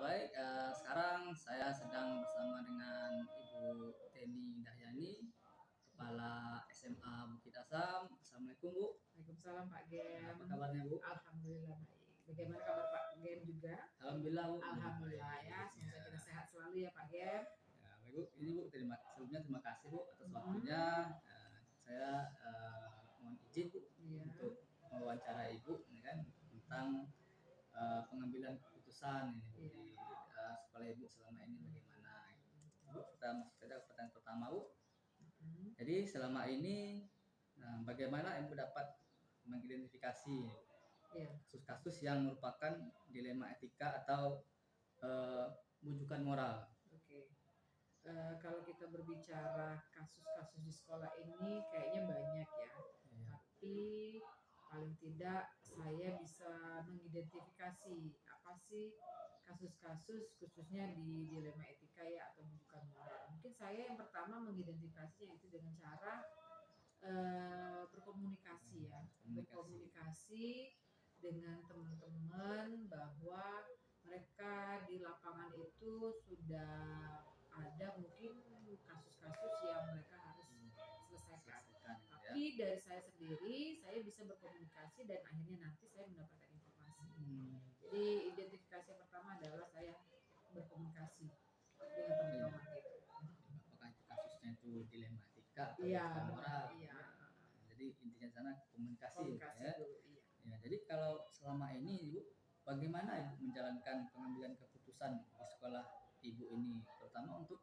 Baik, sekarang saya sedang bersama dengan Ibu Teni Dahyani, Kepala SMA Bukit Asam. Assalamualaikum Bu. Waalaikumsalam Pak Gen. Apa kabarnya Bu? Alhamdulillah baik. Bagaimana kabar Pak Gen juga? Alhamdulillah Bu. Alhamdulillah ya, semoga kita sehat selalu ya Pak Gen. Ya, baik Bu. Ini Bu, sebelumnya terima kasih Bu atas waktunya. Saya mohon izin Bu untuk mewawancara Ibu ini kan tentang pengambilan keputusan ini Bu, di sekolah Ibu selama ini bagaimana? Bu, kita masuk saja ke pertanyaan pertama Bu. Jadi selama ini bagaimana Ibu dapat mengidentifikasi kasus-kasus yang merupakan dilema etika atau bujukan moral? Oke. Kalau kita berbicara kasus-kasus di sekolah ini kayaknya banyak ya. Tapi paling tidak saya bisa mengidentifikasi apa sih kasus-kasus khususnya di dilema etika ya atau bukan moral. Mungkin saya yang pertama mengidentifikasinya itu dengan cara berkomunikasi ya, berkomunikasi dengan teman-teman bahwa mereka di lapangan itu sudah ada mungkin kasus-kasus yang mereka harus selesaikan. Tapi dari saya sendiri, saya bisa berkomunikasi dan akhirnya nanti saya mendapatkan informasi. Jadi identifikasi yang pertama adalah saya berkomunikasi dengan teman-teman gitu. Apakah itu kasusnya itu dilema etika atau moral? Iya. Jadi intinya sana komunikasi ya. Dulu, iya. Ya, jadi kalau selama ini Ibu bagaimana Ibu menjalankan pengambilan keputusan di sekolah Ibu ini, terutama untuk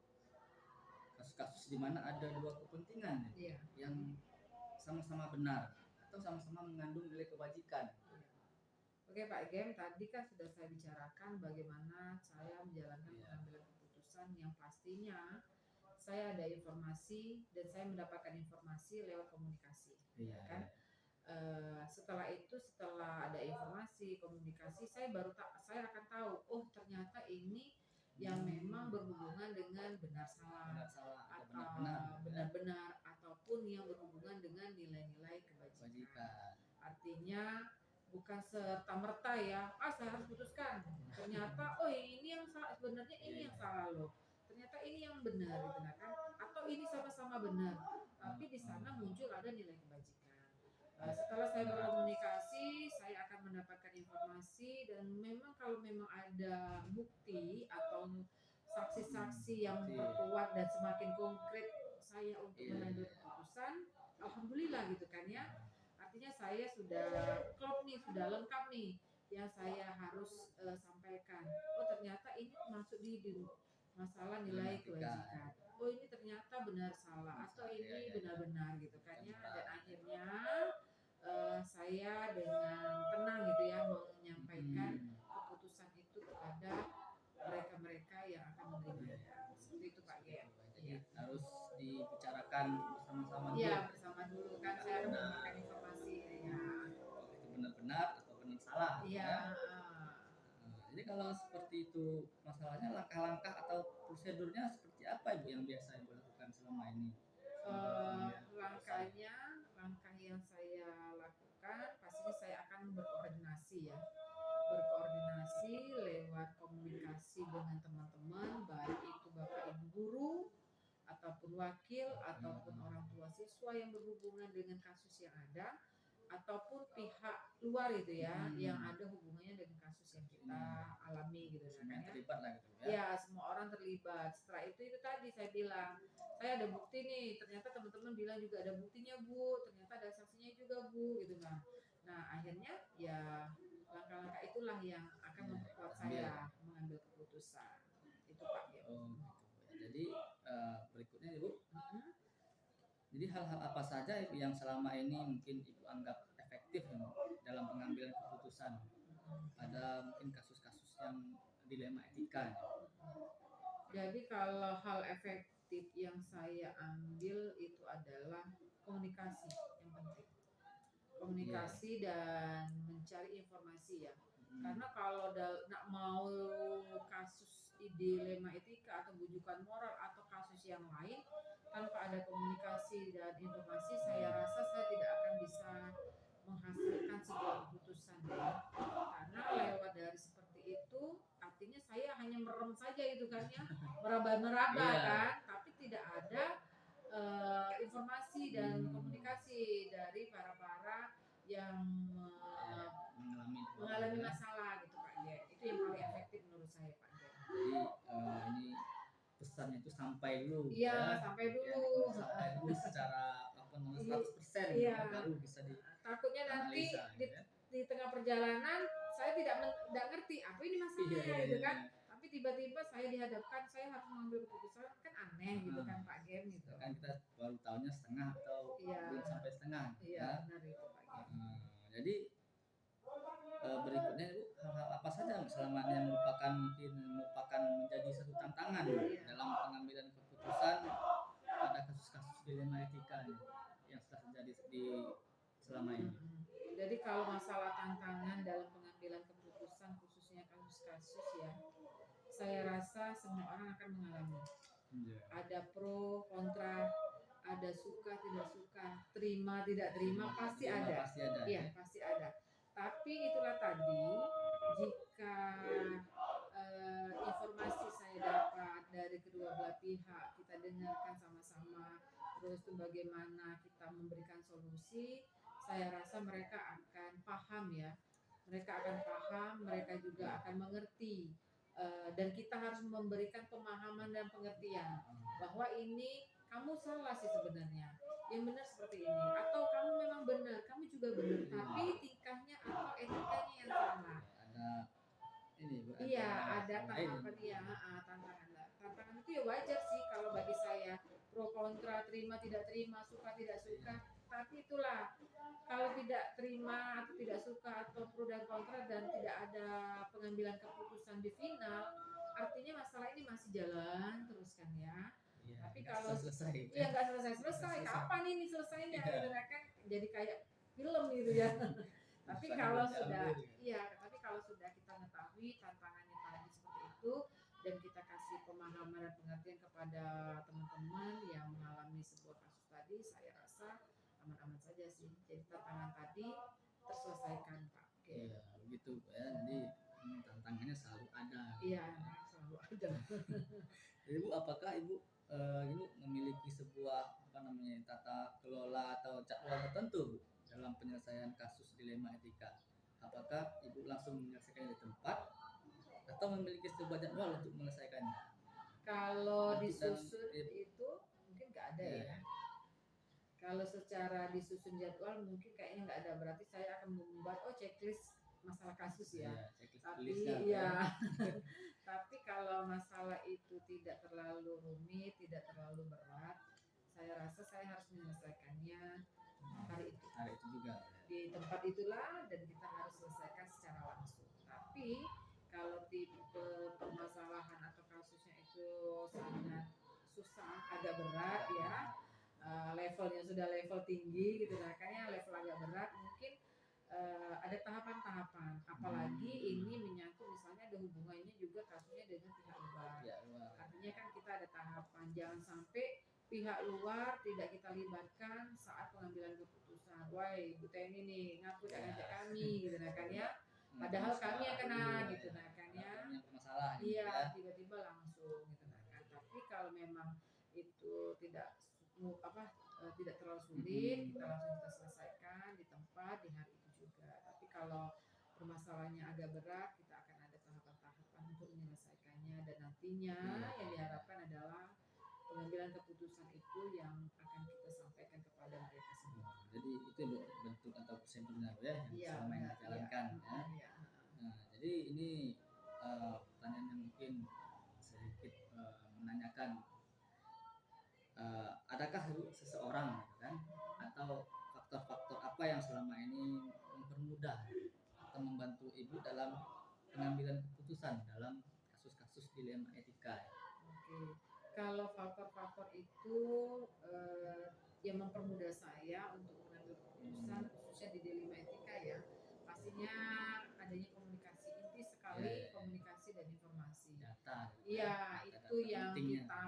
kasus-kasus di mana ada dua kepentingan yang sama-sama benar atau sama-sama mengandung nilai kebajikan. Oke Pak Gem, tadi kan sudah saya bicarakan bagaimana saya menjalankan pengambilan keputusan yang pastinya saya ada informasi dan saya mendapatkan informasi lewat komunikasi, kan? Setelah itu, setelah ada informasi komunikasi, saya akan tahu, oh ternyata ini yang memang berhubungan dengan benar salah atau benar-benar ataupun yang berhubungan dengan nilai-nilai kebajikan. Artinya bukan serta merta ya, saya harus putuskan. Ternyata oh ini yang salah, sebenarnya ini yang salah loh. Ternyata ini yang benar gitu kan? Atau ini sama-sama benar, tapi di sana muncul ada nilai kebajikan. Setelah saya berkomunikasi, saya akan mendapatkan informasi dan memang kalau memang ada bukti atau saksi-saksi yang berkuat dan semakin konkret saya untuk mengambil keputusan, alhamdulillah gitu kan ya. Artinya saya sudah klop nih, sudah lengkap nih yang saya harus sampaikan. Oh ternyata ini masuk di masalah nilai kebajikan. Oh ini ternyata benar salah atau ini benar-benar gitu kan ya. Dan akhirnya saya dengan tenang gitu ya menyampaikan keputusan itu kepada mereka-mereka yang akan menerimanya. Seperti itu Pak Gen. Jadi harus dibicarakan bersama-sama dulu. Iya, bersama dulu kan saya akan memberikan informasi ya. Itu benar-benar atau benar salah. Iya. Jadi kalau seperti itu masalahnya langkah-langkah atau prosedurnya seperti apa Ibu yang biasa Ibu lakukan selama ini? Langkah yang saya lakukan pastinya saya akan berkoordinasi ya. Berkoordinasi lewat komunikasi dengan teman-teman, baik itu Bapak Ibu guru ataupun wakil ataupun orang tua siswa yang berhubungan dengan kasus yang ada ataupun pihak luar itu ya yang ada hubungannya dengan kasus yang kita alami gitu kan ya. Terlibat lah gitu ya. Ya, semua orang terlibat. Setelah itu tadi saya bilang, saya ada bukti nih. Ternyata teman-teman bilang juga ada buktinya Bu. Ternyata ada saksinya juga Bu gitu kan. Nah, akhirnya ya langkah-langkah itulah yang akan memperkuat saya mengambil keputusan. Itu Pak ya. Jadi hal-hal apa saja Ibu yang selama ini mungkin Ibu anggap efektif ya, dalam pengambilan keputusan pada mungkin kasus-kasus yang dilema etika ya? Jadi kalau hal efektif yang saya ambil itu adalah komunikasi yang penting. Iya. Komunikasi dan mencari informasi ya. Mm. Karena kalau nak mau kasus dilema etika atau bujukan moral atau kasus yang lain tanpa ada komunikasi dan informasi, saya rasa saya tidak akan bisa menghasilkan sebuah keputusan ya. Karena lewat dari seperti itu artinya saya hanya merem saja itu kan ya, meraba-meraba Iya. kan, tapi tidak ada informasi dan komunikasi dari para yang mengalami masalah gitu Pak Gen. Itu yang paling efektif menurut saya Pak Gen. Jadi ini pesannya itu sampai dulu Iya, ya. sampai Ya, dulu. sampai dulu secara apa namanya 100% Iya. ya, baru bisa di Takutnya nanti analisa, gitu ya. di tengah perjalanan saya tidak ngerti apa ini masalahnya Iya, gitu iya, kan. iya. Tapi tiba-tiba saya dihadapkan saya harus mengambil keputusan kan aneh gitu kan Pak Gen gitu. Kan kita baru tahunya setengah atau Iya. belum sampai setengah. Iya, Ya. benar itu Pak Gen. Jadi berikutnya Ibu, hal-hal apa saja selama ini yang merupakan menjadi satu tantangan dalam pengambilan keputusan pada kasus-kasus dilema etika yang sudah terjadi di selama ini. Jadi kalau masalah tantangan dalam pengambilan keputusan khususnya kasus-kasus ya, saya rasa semua orang akan mengalami. Ada pro, kontra, ada suka, tidak suka, terima, tidak terima, pasti ada. Iya, pasti ada. Tapi itulah tadi, jika informasi saya dapat dari kedua belah pihak, kita dengarkan sama-sama, terus itu bagaimana kita memberikan solusi, saya rasa mereka akan paham ya. Mereka akan paham, mereka juga akan mengerti. Dan kita harus memberikan pemahaman dan pengertian bahwa ini kamu salah sih sebenarnya, yang benar seperti ini, atau kamu memang benar, kamu juga benar, tapi tingkahnya atau etikanya yang salah. Iya, ada tahapan ya, tantangan itu ya wajar sih kalau bagi saya, pro kontra, terima tidak terima, suka tidak suka, tapi itulah kalau tidak terima atau tidak suka atau pro dan kontra dan tidak ada pengambilan keputusan di final, artinya masalah ini masih jalan terus kan ya. Tapi kalau iya nggak selesai, kapan ini selesainya? Gitu kan jadi kayak film gitu ya. Tapi kalau sudah kita mengetahui tantangannya tadi seperti itu dan kita kasih pemahaman dan pengertian kepada teman-teman yang mengalami sebuah kasus tadi, saya rasa aman-aman saja sih. Jadi tantangan tadi terselesaikan Pak. Iya, begitu ya. Jadi tantangannya selalu ada. Iya, selalu ada. Ibu, apakah Ibu memiliki sebuah tata kelola atau jadwal tertentu Bu, dalam penyelesaian kasus dilema etika? Apakah Ibu langsung menyelesaikannya di tempat atau memiliki sebuah jadwal untuk menyelesaikannya? Kalau disusun itu mungkin nggak ada ya. Kalau secara disusun jadwal mungkin kayaknya nggak ada. Berarti saya akan membuat checklist masalah kasus ya. Tapi ya, tapi kalau masalah itu tidak terlalu rumit, tidak terlalu berat, saya rasa saya harus menyelesaikannya hari itu. Hari itu juga. Di tempat itulah dan kita harus selesaikan secara langsung. Tapi kalau tipe permasalahan atau kasusnya itu sangat susah, agak berat ya, levelnya sudah level tinggi gitu, makanya level agak berat mungkin ada tahapan-tahapan. Apalagi ini menyangkut misalnya ada hubungannya juga kasusnya dengan pihak luar. Artinya kan kita ada tahapan, jangan sampai pihak luar tidak kita libatkan saat pengambilan keputusan. Wah, Bu Teni nih ngaku ngajak kami gitu kan ya. Padahal kami yang kena gitu kan ya. Iya, tiba-tiba langsung gitu kan. Tapi kalau memang itu tidak terlalu sulit, kita langsung selesaikan di tempat di hari itu juga. Tapi kalau permasalahannya agak berat, kita akan ada tahapan-tahapan untuk menyelesaikannya dan nantinya yang diharapkan adalah pengambilan keputusan itu yang akan kita sampaikan kepada mereka semua. Jadi itu bentuk atau prosedurnya ya yang selama ini dijalankan ya. Nah, jadi ini pertanyaan yang mungkin sedikit menanyakan, adakah seseorang ibu dalam pengambilan keputusan dalam kasus-kasus dilema etika. Oke, kalau faktor-faktor itu yang mempermudah saya untuk mengambil keputusan khususnya di dilema etika ya, pastinya adanya komunikasi, inti sekali Ya, komunikasi dan informasi. data gitu Iya, kan, itu data-data yang pentingnya. kita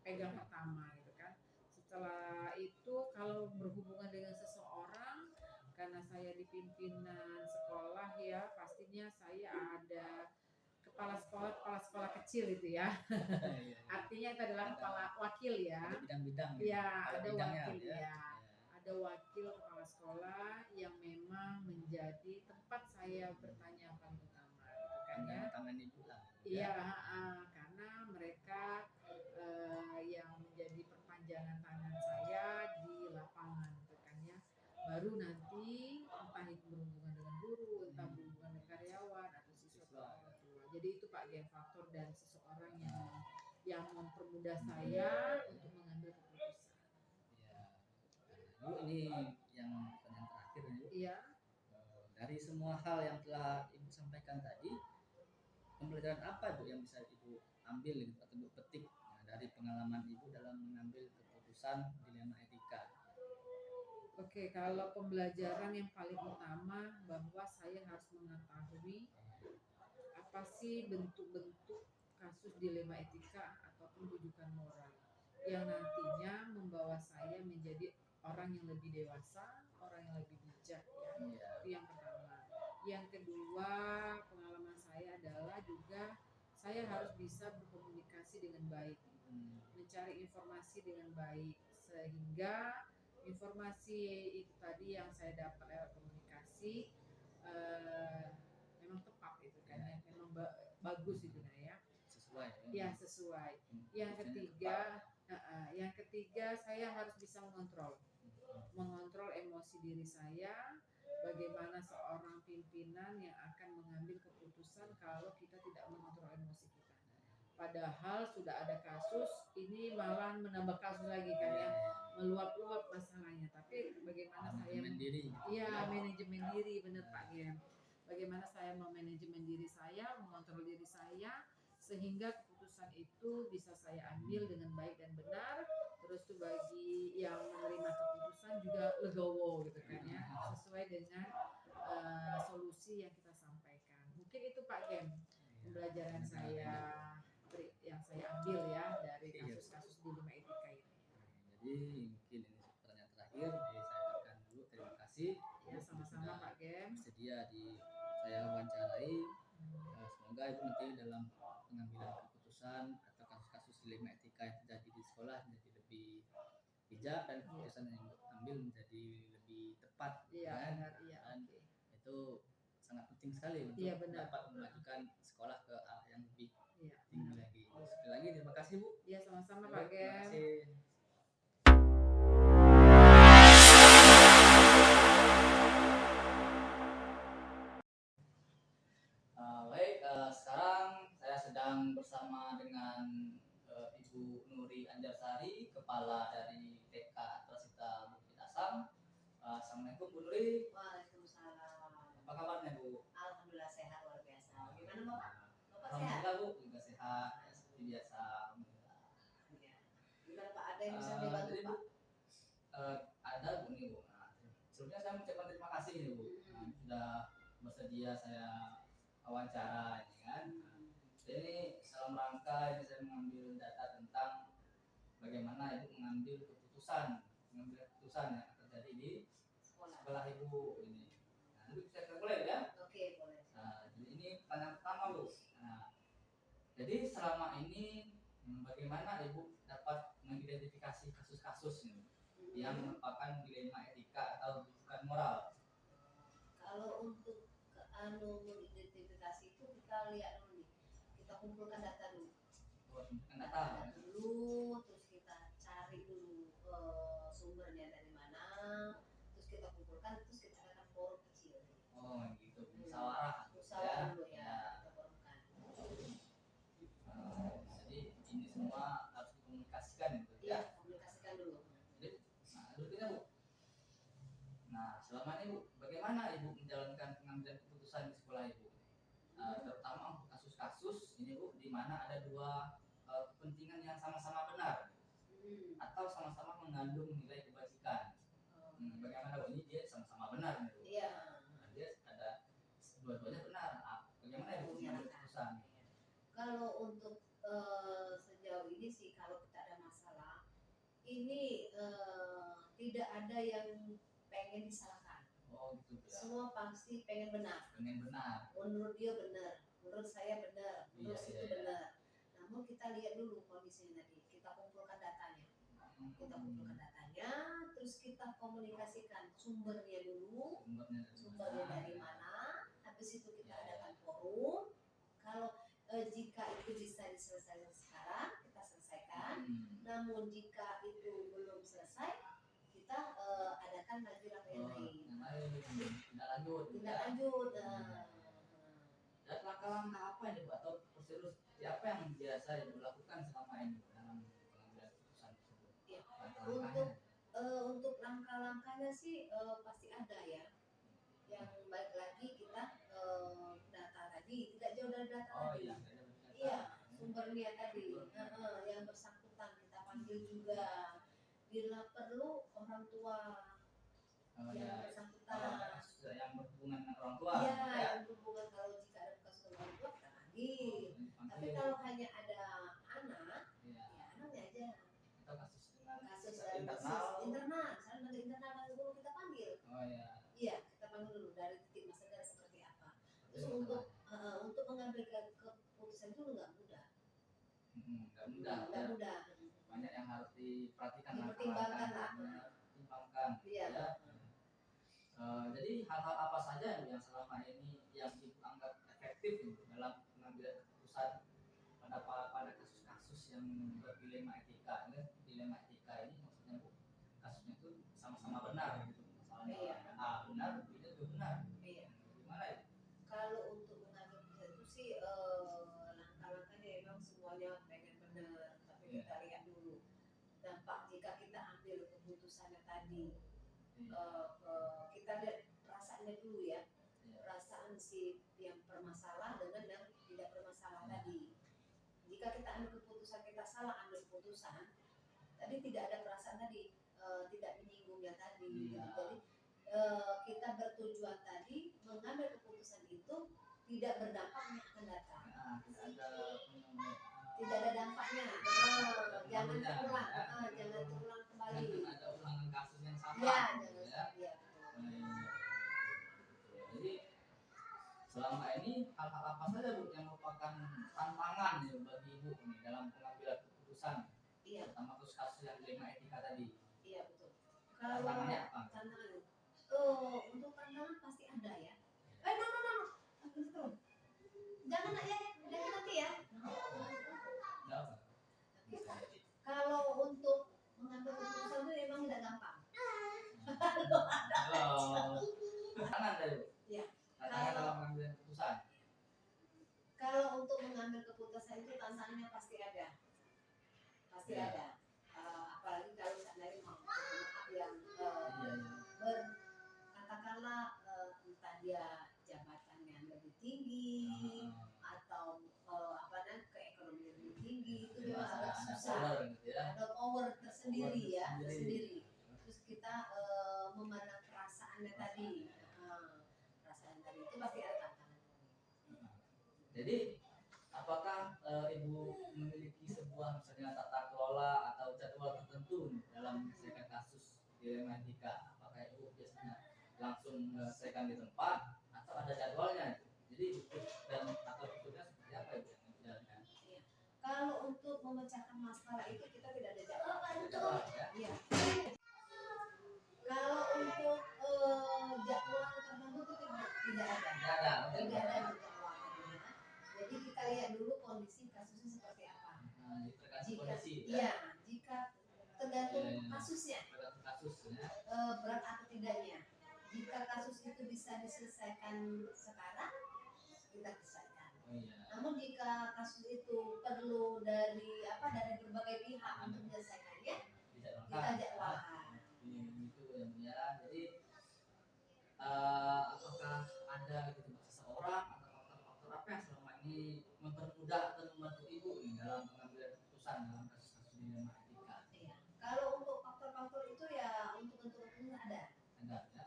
pegang pertama gitu kan. Setelah itu kalau berhubungan dengan seseorang, karena saya di pimpinan sekolah ya, pastinya saya ada kepala sekolah kecil itu ya. Iya, iya. Artinya itu adalah Ada- kepala wakil ya. Ada bidang-bidang gitu, Iya, kepala ada bidangnya wakil gitu ya. ya. Ada wakil kepala sekolah yang memang menjadi tempat saya bertanya paling utama gitu kan ya. Pandangan tangan ibu lah. Iya, karena mereka yang menjadi perpanjangan tangan saya di lapangan gitu kan ya. Baru nanti entah itu berhubungan dengan guru, entah berhubungan dengan karyawan atau siswa atau orang tua. Jadi itu Pak Gen, faktor dan seseorang yang mempermudah saya untuk mengambil keputusan. Ya. Bu, ini yang pertanyaan terakhir nih, Bu. Iya. Dari semua hal yang telah Ibu sampaikan tadi, pembelajaran apa Bu yang bisa Ibu ambil gitu, atau Ibu petik dari pengalaman Ibu dalam mengambil keputusan dilema etika? Oke, kalau pembelajaran yang paling utama bahwa saya harus mengetahui apa sih bentuk-bentuk kasus dilema etika ataupun rujukan moral yang nantinya membawa saya menjadi orang yang lebih dewasa, orang yang lebih bijak ya. Itu yang pertama. Yang kedua, pengalaman saya adalah juga saya harus bisa berkomunikasi dengan baik, mencari informasi dengan baik sehingga informasi itu tadi yang saya dapat lewat komunikasi memang tepat itu kan ya, memang bagus itu nah ya. Sesuai. Ya sesuai. Yang ketiga saya harus bisa mengontrol emosi diri saya. Bagaimana seorang pimpinan yang akan mengambil keputusan kalau kita tidak mengontrol emosi kita. Padahal sudah ada kasus, ini malah menambah kasus lagi kan ya, meluap-luap masalahnya. Tapi bagaimana Manajemen diri. Iya, manajemen diri, benar Pak Gem. Bagaimana saya memanajemen diri saya, mengontrol diri saya, sehingga keputusan itu bisa saya ambil dengan baik dan benar. Terus tuh bagi yang menerima keputusan juga legowo gitu kan ya, sesuai dengan solusi yang kita sampaikan. Mungkin itu Pak Gem, pembelajaran saya yang saya ambil ya dari kasus-kasus dilema etika ini. Jadi mungkin ini pertanyaan terakhir, jadi saya ucapkan dulu terima kasih. Ya sama-sama Pak Gem. Bersedia saya wawancarai. Semoga itu nanti dalam pengambilan keputusan atau kasus-kasus dilema etika yang terjadi di sekolah menjadi lebih bijak dan keputusan yang diambil menjadi lebih tepat. Iya, kan? benar. Iya. Dan itu sangat penting sekali untuk dapat memajukan sekolah ke arah yang lebih tinggi lagi. Sekali lagi terima kasih Bu. Iya sama-sama Pak Gem. Terima kasih. Baik, sekarang saya sedang bersama dengan Ibu Nuri Anjarsari, Kepala dari TK Trasita Bukit Asam. Assalamualaikum Bu Nuri. Waalaikumsalam. Apa kabarnya Bu? Alhamdulillah sehat luar biasa. Bagaimana Bapak? Bapak sehat? Alhamdulillah Bu, juga sehat ya, seperti biasa. Alhamdulillah. Ya. Gimana Pak? Ada yang bisa dibantu Jadi, Pak? Bu, ada Bu nih Bu. Nah, sebelumnya saya mengucapkan terima kasih nih Bu. Sudah bersedia saya wawancara ini kan. Jadi dalam rangka ini saya mengambil data tentang bagaimana Ibu mengambil keputusan yang terjadi di sekolah Ibu ini. Nah, Ibu bisa mulai ya? Oke, boleh. Nah, jadi ini pertanyaan pertama Bu. Nah, jadi selama ini bagaimana Ibu dapat mengidentifikasi kasus-kasus ini yang merupakan dilema etika atau rujukan moral? Kalau untuk mengidentifikasi itu kita lihat dulu nih. Kita kumpulkan data dulu. Kumpulkan data dulu, terus kita cari dulu sumbernya dari mana, terus kita kumpulkan, terus kita adakan forum kecil. Oh gitu, musyawarah. Musyawarah dulu ya, kita forumkan. Jadi ini semua harus dikomunikasikan gitu ya. Iya, komunikasikan dulu. Jadi, rutinnya Bu. Nah, selama ini Bu, bagaimana Ibu menjalankan pengambilan keputusan di sekolah Ibu? atau sama-sama mengandung nilai kebajikan. Bagaimana Bu? Ini dia sama-sama benar nih Bu. Iya. Nah, dia ada dua-duanya benar. Bagaimana Ibu mengambil keputusan? Kalau untuk sejauh ini sih kalau kita ada masalah ini tidak ada yang pengen disalahkan. Oh gitu ya. Semua pasti pengen benar. Pengen benar. Menurut dia benar, menurut saya benar, menurut Iya, itu iya. benar. Namun kita lihat dulu kondisinya tadi, kita kumpulkan datanya. Kita kumpulkan datanya, terus kita komunikasikan sumbernya dulu, sumbernya dari mana. Habis itu kita adakan forum. Kalau jika itu bisa diselesaikan sekarang, kita selesaikan. Namun jika itu belum selesai, kita adakan lagi rapat yang lain. Tidak lanjut. Tidak lanjut. Dan langkah-langkah apa ini Bu atau prosedur siapa yang biasa Ibu lakukan selama ini dalam pengambilan keputusan tersebut? Ya. Langkah-langkahnya. Untuk langkah-langkahnya sih pasti ada ya. Yang baik lagi kita data tadi tidak jauh dari data tadi. Iya, sumbernya tadi. Yang bersangkutan kita panggil juga. Bila perlu orang tua yang bersangkutan. Yang berhubungan dengan orang tua. Iya, yang berhubungan kalau jika ada kasus orang tua kita panggil. Tapi kalau hanya ada anak, ya anaknya aja. Atau kasus dengan Kasus internal. internal, misalnya dari internal dulu kita panggil. Oh iya. Iya, kita panggil dulu dari titik masalah seperti apa. Terus untuk mengambil keputusan itu nggak mudah. Nggak mudah. Nggak mudah. Banyak yang harus diperhatikan. Dipertimbangkan lah. Dipertimbangkan. Iya. Ya. Jadi hal-hal apa saja yang selama ini yang Ibu anggap efektif dalam pengambilan keputusan pada kasus-kasus yang berdilema etika? Dilema etika ini maksudnya Bu, kasusnya itu sama-sama benar gitu. Masalahnya A benar, B juga benar. Iya. Gimana ya? Kalau untuk mengambil keputusan itu sih langkah-langkahnya memang semuanya pengen benar, tapi kita lihat dulu dampak jika kita ambil keputusannya tadi. Kita lihat perasaannya dulu ya, perasaan si yang bermasalah dengan yang tidak bermasalah tadi. Jika kita ambil keputusan kita salah ambil keputusan tadi tidak ada perasaan tadi, tidak menyinggungnya tadi. Jadi kita bertujuan tadi mengambil keputusan itu tidak berdampak yang akan datang. Tidak ada dampaknya. Jangan terulang, jangan terulang kembali. Ada ulangan kasus yang sama. Ya, jadi selama ini hal-hal apa saja Bu yang merupakan tantangan ya bagi Ibu nih dalam pengambilan keputusan? Iya. Terutama kasus yang dilema etika tadi. Iya betul. Tantangannya apa? Tantangan. Untuk tantangan pasti ada ya. No. Jangan ya, jangan nanti ya. Kalau untuk mengambil keputusan itu memang tidak gampang. Tantangan tadi. Iya. Tantangan dalam mengambil keputusan. Kalau untuk mengambil keputusan itu tantangannya pasti ada. Pasti ada. Apalagi kalau seandainya maaf yang katakanlah entah dia jabatan yang lebih tinggi atau keekonomian lebih tinggi itu memang agak susah. Ada power tersendiri ya, tersendiri. Terus kita memandang perasaannya tadi. Perasaan tadi itu pasti ada tantangan. Jadi apakah Ibu memiliki sebuah misalnya tata kelola atau jadwal tertentu dalam menyelesaikan kasus dilema etika? Apakah Ibu biasanya langsung menyelesaikan di tempat atau ada jadwalnya? Jadi dan atau bentuknya seperti apa Ibu yang dijalankan? Iya. Kalau untuk memecahkan masalah itu kita tidak ada jadwal. Iya. Kalau untuk jadwal tertentu itu tidak ada. Tidak ada jadwalnya. Jadi kita lihat dulu kondisi kasusnya seperti apa. Jika tergantung kasusnya. Berat atau tidaknya. Jika kasus itu bisa diselesaikan sekarang, kita selesaikan. Namun jika kasus itu perlu dari berbagai pihak untuk menyelesaikannya, kita jadwalkan. Itu ya. Jadi apakah ada gitu seseorang atau faktor-faktor apa yang selama ini mempermudah atau membantu Ibu dalam pengambilan keputusan dalam kasus-kasus dilema etika? Iya. Kalau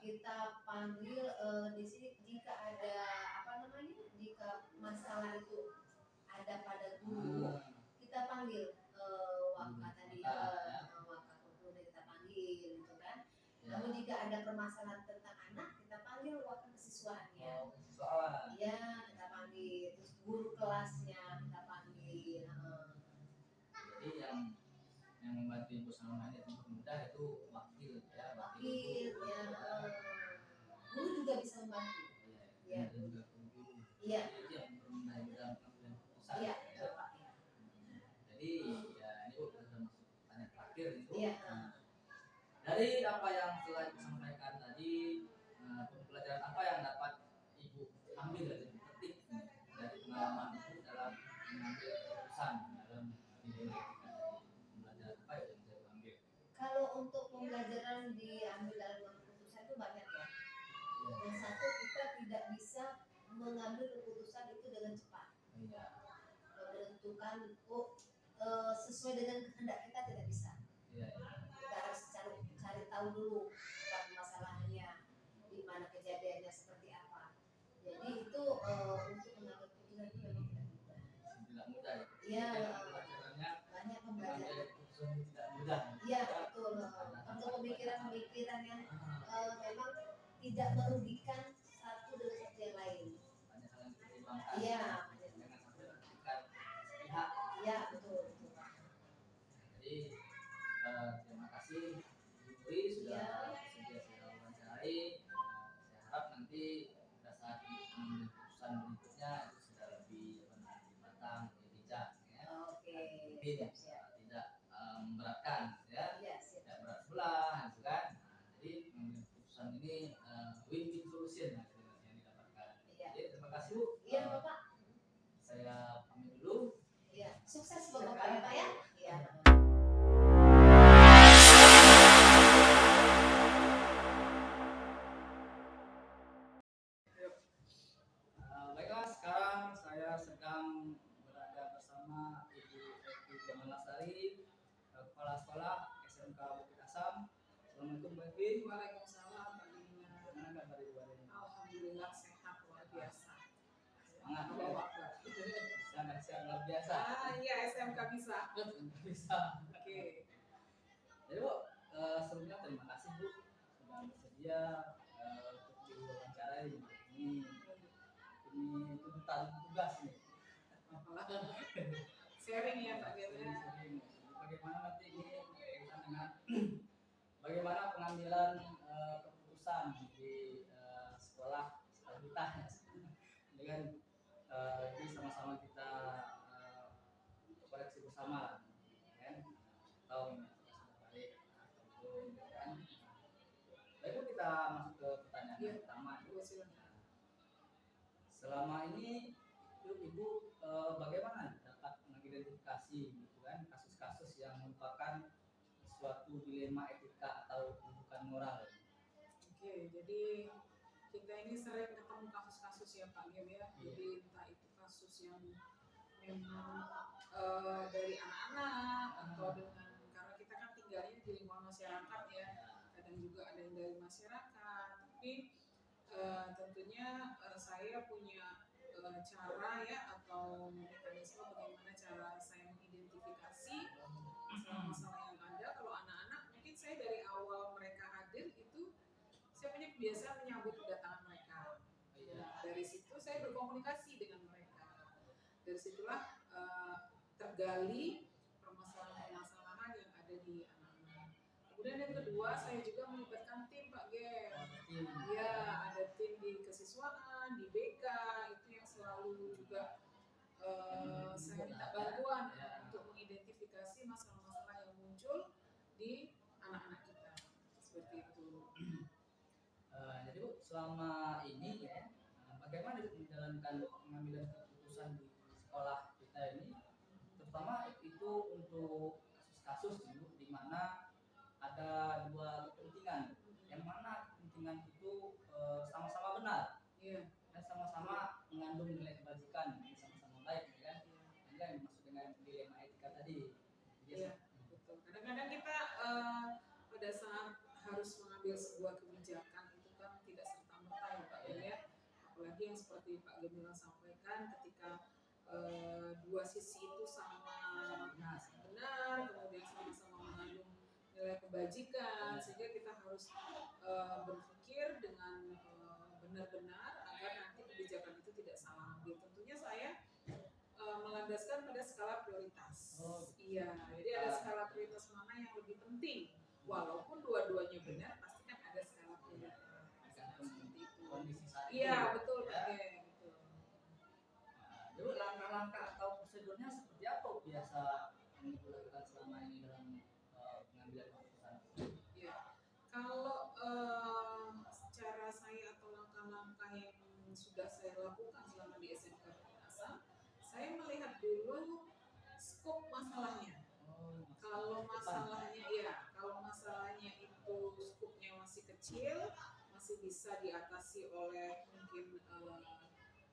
kita panggil di sini jika ada apa namanya, jika masalah itu ada pada guru, kita panggil waka tadi, waka kemudian kita panggil gitu kan. Namun jika ada permasalahan tentang anak, kita panggil waka kesiswaannya. Ya, kita panggil. Terus guru kelasnya kita panggil. Jadi yang membantu ibu sama ini untuk mudah itu wakil ya. Wakil ya. Guru juga bisa membantu. Iya. Juga guru. Iya. Jadi yang mempermudah dalam pengambilan keputusan. Iya. Ya. Jadi ya ini bu kita sudah masuk tanya terakhir itu. Iya. Dari apa yang telah disampaikan tadi, pelajaran apa yang dapat ibu ambil dari petik dari pengalaman ibu dalam mengambil keputusan dalam bidang pelajaran apa yang bisa diambil? Kalau untuk pembelajaran diambil dalam keputusan itu banyak ya. Yang satu, kita tidak bisa mengambil keputusan itu dengan cepat. Iya. Menentukan sesuai dengan kehendak kita tidak bisa. Iya. Kita harus cari tahu dulu apa masalahnya, di mana kejadiannya seperti apa. Jadi itu untuk mengambil keputusan itu memang tidak mudah. Tidak mudah. Iya. Pelajarannya Banyak pembelajaran. keputusan tidak mudah. Iya betul. Untuk pemikiran-pemikiran yang memang tidak merugikan satu dengan satu yang lain. Banyak hal yang dipertimbangkan. Iya. Jangan sampai merugikan pihak. Iya betul. Jadi terima kasih Bu Puri sudah bersedia saya wawancarai. Saya harap nanti pada saat mengambil keputusan berikutnya itu sudah lebih matang, lebih bijak ya. Oke. Mungkin tidak memberatkan ya. Iya, Tidak berat sebelah gitu kan. Jadi mengambil keputusan ini win-win solution yang didapatkan. Iya. Jadi terima kasih Bu. Iya Bapak. Saya pamit dulu. Iya. Sukses buat Bapak ya Pak ya. Iya. Baiklah, sekarang saya sedang berada bersama Ibu Eti Kemalasari, Kepala Sekolah SMK Bukit Asam. Assalamualaikum Bu Eti. Waalaikumsalam Pak Dina. Bagaimana kabar Ibu hari ini? Alhamdulillah sehat luar biasa. Semangat ya. Allahu Akbar. Sangat luar biasa. Iya SMK bisa. Bisa. Oke. Jadi Bu, sebelumnya terima kasih Bu sudah bersedia untuk diwawancarai. Ini tuntutan tugas nih. Sharing ya Pak Gem. Bagaimana nanti ini berkaitan dengan bagaimana pengambilan keputusan di sekolah kita dengan ini sama-sama kita koreksi bersama kan tahu ini sudah balik atau belum kan. Baik Bu, kita masuk ke pertanyaan yang pertama. Selama ini Ibu bagaimana dapat mengidentifikasi gitu kan kasus-kasus yang merupakan suatu dilema etika atau bukan moral? Oke, jadi kita ini sering ketemu kasus-kasus ya Pak Gem ya. Jadi entah itu kasus yang memang dari anak-anak atau dengan karena kita kan tinggalnya di lingkungan masyarakat ya. Kadang juga ada yang dari masyarakat, tapi tentunya saya punya cara ya atau mekanisme bagaimana cara saya mengidentifikasi masalah-masalah yang ada. Kalau anak-anak mungkin saya dari awal mereka hadir itu saya punya kebiasaan menyambut kedatangan mereka. Dari situ saya berkomunikasi dengan mereka. Dari situlah tergali permasalahan-permasalahan yang ada di anak-anak. Kemudian yang kedua saya juga melibatkan tim Pak Gem. Ya, ada tim di kesiswaan, di BK itu yang selalu juga saya minta bantuan untuk mengidentifikasi masalah-masalah yang muncul di anak-anak kita seperti itu. Jadi Bu, selama ini ya bagaimana menjalankan pengambilan keputusan di sekolah kita ini, terutama itu untuk kasus-kasus Bu, di mana ada dua kepentingan, yang mana kepentingan itu sama-sama benar, dan sama-sama mengandung nilai kebajikan, sama-sama baik, kan? Ini yang dimaksud dengan dilema etika tadi. Iya, betul. Kadang-kadang kita pada saat harus mengambil sebuah kebijakan itu kan seperti Pak Gemilang sampaikan, ketika dua sisi itu sama benar, kemudian sama-sama mengandung nilai kebajikan, sehingga kita harus berpikir dengan benar-benar agar nanti kebijakan itu tidak salah ambil. Tentunya saya melandaskan pada skala prioritas. Iya, jadi ada skala prioritas mana yang lebih penting. Walaupun dua-duanya benar, pasti kan ada skala prioritas. Seperti itu. Kondisi saat itu. Iya, betul, Ya. Oke, betul. Dulu langkah-langkah atau prosedurnya seperti apa biasa yang Ibu lakukan selama ini dalam pengambilan keputusan? Iya. Kalau secara saya atau langkah-langkah yang sudah saya lakukan selama di SMK Bernasa, saya melihat dulu skop masalahnya. Kalau masalahnya itu skupnya masih kecil, masih bisa diatasi oleh mungkin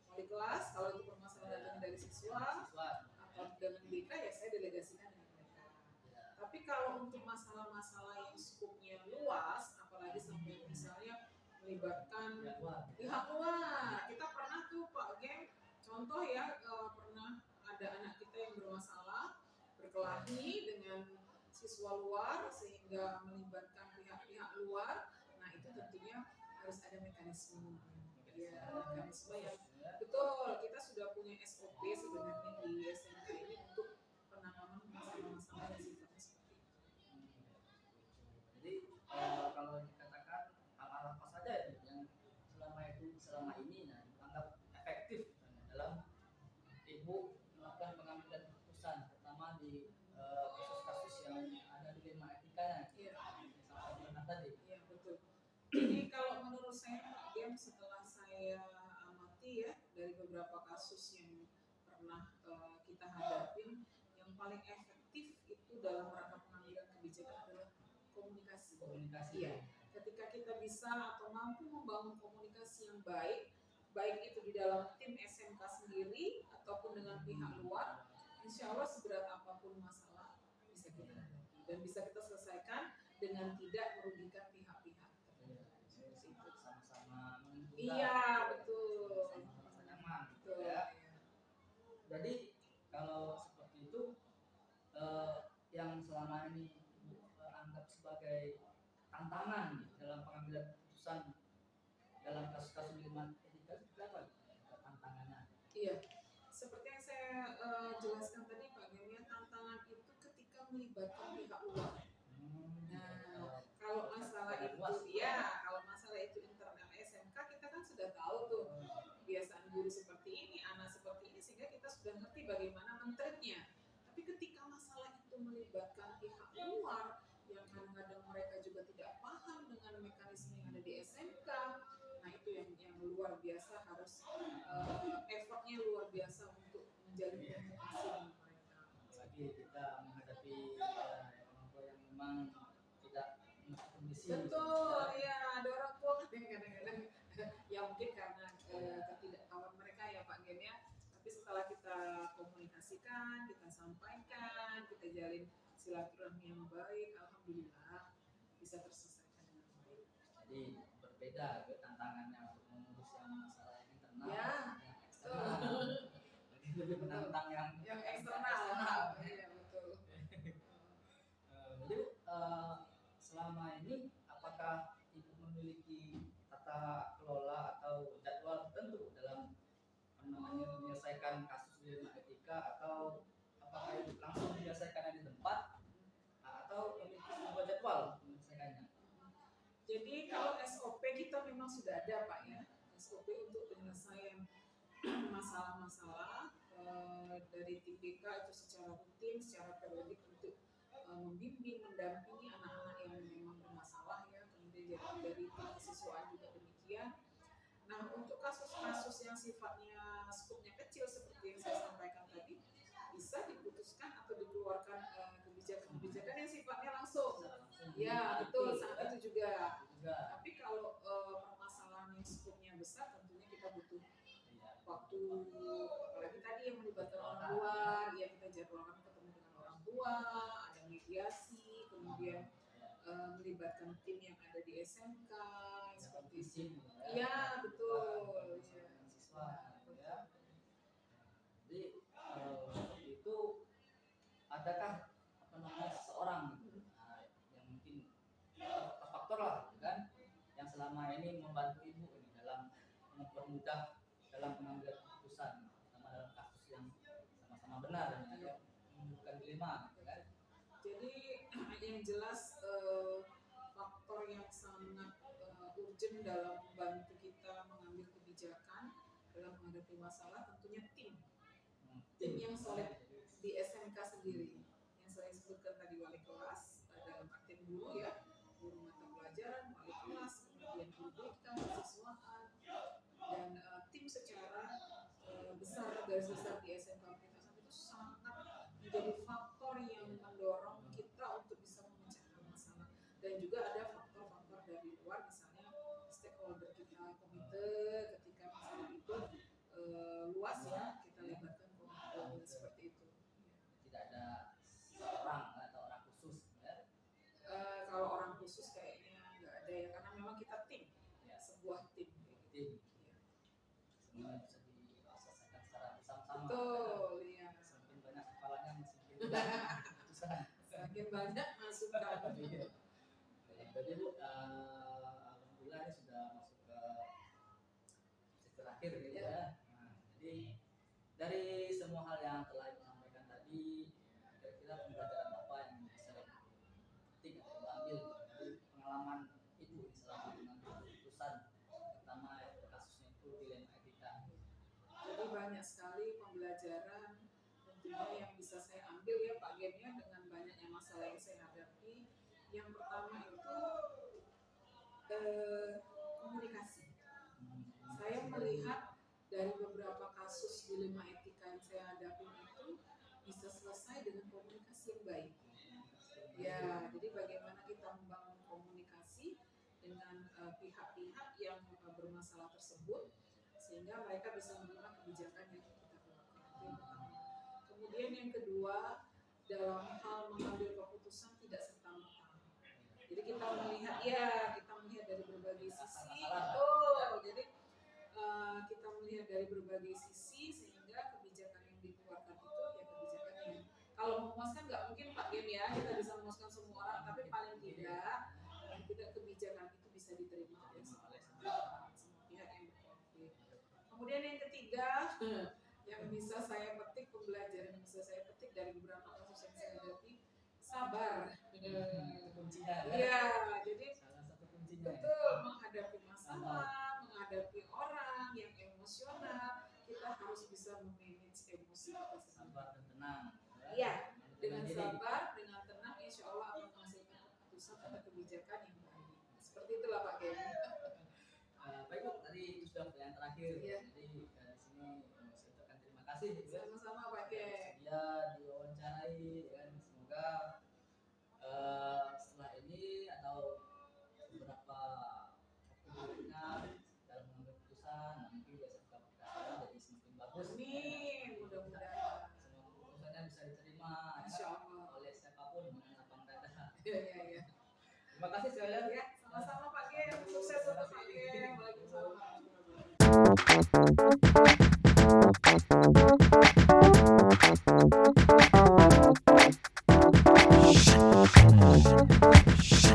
wali kelas. Kalau itu permasalahan datang dari siswa atau dengan BK, ya saya delegasikan dengan mereka. Tapi kalau untuk masalah-masalah yang skupnya luas, apalagi sampai misalnya melibatkan pihak luar, kita pernah tuh Pak Gem, contoh ya, pernah ada anak kita yang bermasalah berkelahi dengan siswa luar sehingga melibatkan pihak-pihak luar. Nah itu tentunya harus ada mekanisme, ya mekanisme yang betul. Kita sudah punya SOP sebenarnya di SMK ini untuk penanganan masalah-masalah yang sifatnya seperti itu. Jadi kalau dikatakan hal-hal apa saja itu yang selama ini dianggap efektif dalam Ibu melakukan pengambilan keputusan, terutama di kasus-kasus yang ada dilema etikanya, sama benar tadi. Iya betul. Jadi kalau menurut saya Pak Gem, setelah saya amati ya dari beberapa kasus yang pernah kita hadapin, yang paling efektif itu dalam rangka pengambilan kebijakan adalah komunikasi. Iya. Ketika kita bisa atau mampu membangun komunikasi yang baik, baik itu di dalam tim SMK sendiri ataupun dengan pihak luar, insya Allah seberat apapun masalah bisa kita hadapi dan bisa kita selesaikan dengan tidak merugikan pihak-pihak. Sama-sama menentukan. Iya betul. Sama-sama merasa nyaman. Betul. Ya. Jadi kalau seperti itu yang selama ini Ibu anggap sebagai tantangan dalam pengambilan keputusan dalam kasus-kasus dilema etika itu apa tantangannya? Iya, seperti yang saya jelaskan tadi Pak Gem, ya, tantangan itu ketika melibatkan pihak luar. Nah, kalau masalah itu, kalau masalah itu internal SMK, kita kan sudah tahu tuh kebiasaan guru seperti ini, anak seperti ini, sehingga kita sudah ngerti bagaimana men-treatnya. Tapi ketika masalah itu melibatkan pihak luar, yang kadang-kadang mereka juga tidak paham dengan mekanisme yang ada di SMK, nah itu yang luar biasa, harus effortnya luar biasa untuk menjalin komunikasi dengan mereka. Apalagi kita menghadapi orang tua yang memang tidak mengerti kondisi. Betul, ya ada orang tua kan yang kadang-kadang ya mungkin karena ketidaktahuan mereka ya Pak Gen ya. Tapi setelah kita komunikasikan, kita sampaikan, kita jalin silaturahmi yang baik, alhamdulillah bisa terselesaikan dengan baik. Jadi berbeda tantangannya untuk mengurus yang masalah yang internal, Ya, yang eksternal. Lebih menantang yang eksternal. Iya betul. Jadi selama ini apakah Ibu memiliki tata kelola atau jadwal tertentu dalam menyelesaikan kasus dilema etika, atau apakah Ibu langsung menyelesaikannya di tempat atau memiliki sebuah jadwal menyelesaikannya? Jadi kalau SOP kita memang sudah ada Pak ya, SOP untuk penyelesaian masalah-masalah dari tim BK itu secara rutin, secara periodik untuk membimbing, mendampingi anak-anak yang memang bermasalah ya, kemudian dari kesiswaan juga demikian. Nah untuk kasus-kasus yang sifatnya skupnya kecil seperti yang saya sampaikan tadi, bisa diputuskan atau dikeluarkan kebijakan-kebijakan yang sifatnya langsung. Ya betul, saat itu juga. Tapi kalau permasalahan yang skupnya besar, tentunya kita butuh waktu, apalagi tadi yang melibatkan orang luar, ya kita jadwalkan ketemu dengan orang tua, ada mediasi, kemudian melibatkan tim yang ada di SMK seperti itu. Iya betul. Ya. mahasiswa gitu ya. Jadi seperti itu, adakah apa namanya seseorang gitu, yang mungkin faktor lah gitu kan, yang selama ini membantu ibu ini dalam mempermudah dalam pengambilan keputusan, terutama dalam kasus yang sama-sama benar dan agak menimbulkan dilema gitu kan. Jadi yang jelas faktor yang sangat urgent dalam membantu kita mengambil kebijakan dalam menghadapi masalah tentunya tim yang solid di SMK sendiri, yang saya sebutkan tadi, wali kelas dalam arti guru ya, guru mata pelajaran, wali kelas, kemudian guru BK, siswaan, dan tim secara besar, garis besar di SMK Universitas itu sangat menjadi faktor yang mendorong kita untuk bisa memecahkan masalah. Dan juga ada faktor-faktor dari luar, misalnya stakeholder kita, komite, ketika masalah itu luas ya, kita libatkan komite seperti itu. Tidak ada orang atau orang khusus ya. Kalau orang khusus kayaknya nggak ada ya, karena memang kita tim, Ya. sebuah tim. Tim. Ya. Semua bisa diselesaikan secara bersama-sama. Betul, ya. Semakin banyak kepalanya semakin banyak keputusan. Semakin banyak masukan. Iya. Jadi Bu, alhamdulillah ini sudah masuk ke sesi terakhir gitu ya. Nah, jadi dari semua hal yang telah Ibu sampaikan tadi, kira-kira pembelajaran apa yang bisa petik atau Ibu ambil dari pengalaman Ibu selama mengambil keputusan, terutama kasusnya itu dilema etika. Jadi banyak sekali pembelajaran tentunya yang bisa saya ambil ya Pak Gem ya, dengan banyaknya masalah yang saya hadapi. Yang pertama itu komunikasi. Saya melihat dari beberapa kasus dilema etika yang saya hadapi itu bisa selesai dengan komunikasi yang baik. Ya, jadi bagaimana kita membangun komunikasi dengan pihak-pihak yang bermasalah tersebut sehingga mereka bisa menerima kebijakan yang kita keluarkan. Itu yang pertama. Kemudian yang kedua, dalam hal mengambil keputusan tidak serta-merta. Jadi kita melihat dari berbagai sisi. Jadi kita melihat dari berbagai sisi sehingga kebijakan yang dikeluarkan itu ya kebijakan yang kalau memuaskan nggak mungkin Pak Gem ya, kita bisa memuaskan semua orang, tapi paling tidak kebijakan itu bisa diterima oleh semua pihak yang berkonflik. Kemudian yang ketiga yang bisa saya petik, pembelajaran yang bisa saya petik dari beberapa kasus yang saya hadapi, sabar. Itu kuncinya ya. Iya, jadi Salah satu kuncinya. betul, menghadapi masalah, menghadapi orang yang emosional, kita harus bisa memanage emosi kita sendiri. Sabar dan tenang. Iya, dengan diri. sabar, dengan tenang, insya Allah akan menghasilkan keputusan atau kebijakan yang baik. Seperti itulah Pak Gem. Baik Bu, tadi itu sudah yang terakhir. Iya. Jadi di sini saya ucapkan terima kasih Bu ya. Sama-sama Pak Gem. Dia diwawancarai dan semoga setelah ini atau beberapa waktu berikutnya dalam mengambil keputusan, mungkin biasa kita jadi semakin bagus. Amin, mudah-mudahan. Semua keputusannya bisa diterima Insya Allah. oleh siapapun dengan lapang dada. Iya. Terima kasih sekali lagi. Ya, sama-sama Pak Gem. Sukses untuk Pak Gem. Waalaikumsalam. Shh.